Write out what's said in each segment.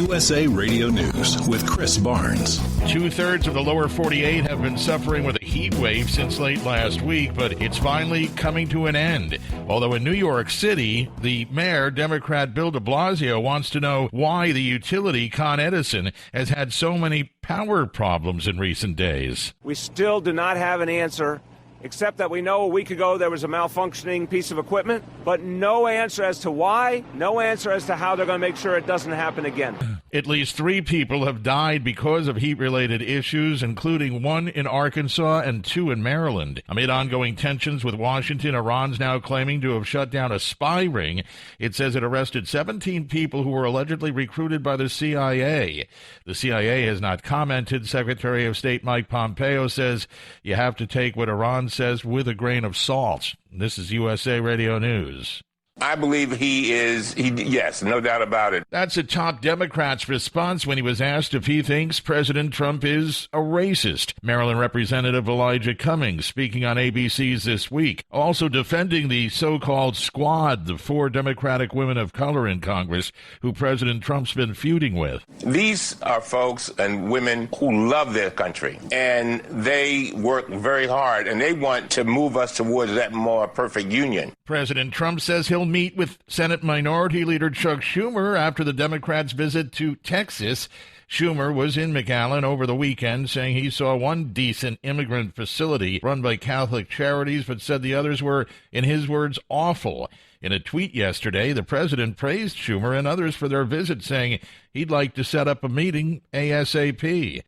USA Radio News with Chris Barnes. 2/3 of the lower 48 have been suffering with a heat wave since late last week, but it's finally coming to an end. Although in New York City, the mayor, Democrat Bill de Blasio, wants to know why the utility, Con Edison, has had so many power problems in recent days. We still do not have an answer, except that we know a week ago there was a malfunctioning piece of equipment, but no answer as to why, no answer as to how they're going to make sure it doesn't happen again. At least 3 people have died because of heat-related issues, including 1 in Arkansas and 2 in Maryland. Amid ongoing tensions with Washington, Iran's now claiming to have shut down a spy ring. It says it arrested 17 people who were allegedly recruited by the CIA. The CIA has not commented. Secretary of State Mike Pompeo says you have to take what Iran says with a grain of salt. This is USA Radio News. I believe yes, no doubt about it. That's a top Democrat's response when he was asked if he thinks President Trump is a racist. Maryland Representative Elijah Cummings speaking on ABC's This Week, also defending the so-called squad, the 4 Democratic women of color in Congress who President Trump's been feuding with. These are folks and women who love their country, and they work very hard, and they want to move us towards that more perfect union. President Trump says he'll meet with Senate Minority Leader Chuck Schumer after the Democrats' visit to Texas. Schumer was in McAllen over the weekend, saying he saw one decent immigrant facility run by Catholic Charities, but said the others were, in his words, awful. In a tweet yesterday, the president praised Schumer and others for their visit, saying he'd like to set up a meeting ASAP.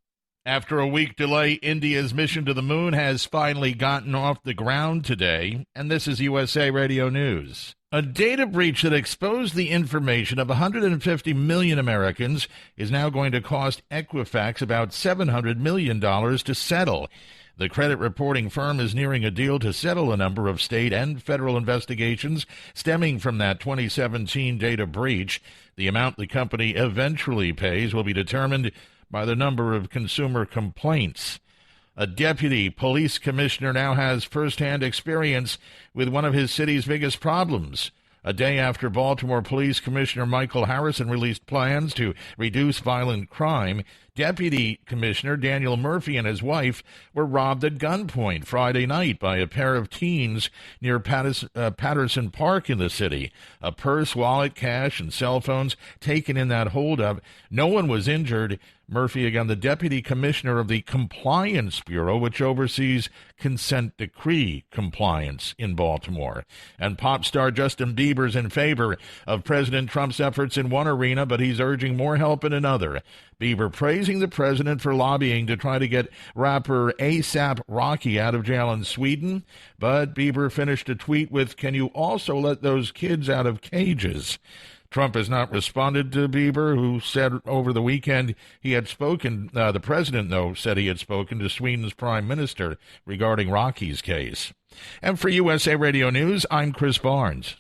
After a week delay, India's mission to the moon has finally gotten off the ground today, and this is USA Radio News. A data breach that exposed the information of 150 million Americans is now going to cost Equifax about $700 million to settle. The credit reporting firm is nearing a deal to settle a number of state and federal investigations stemming from that 2017 data breach. The amount the company eventually pays will be determined by the number of consumer complaints. A deputy police commissioner now has firsthand experience with one of his city's biggest problems. A day after Baltimore Police Commissioner Michael Harrison released plans to reduce violent crime, Deputy Commissioner Daniel Murphy and his wife were robbed at gunpoint Friday night by a pair of teens near Patterson Park in the city. A purse, wallet, cash, and cell phones taken in that holdup. No one was injured. Murphy, again, the Deputy Commissioner of the Compliance Bureau, which oversees consent decree compliance in Baltimore. And pop star Justin Bieber's in favor of President Trump's efforts in one arena, but he's urging more help in another. Bieber praising the president for lobbying to try to get rapper A$AP Rocky out of jail in Sweden. But Bieber finished a tweet with, "Can you also let those kids out of cages?" Trump has not responded to Bieber, who said over the weekend he had spoken, the president, though, said he had spoken to Sweden's prime minister regarding Rocky's case. And for USA Radio News, I'm Chris Barnes.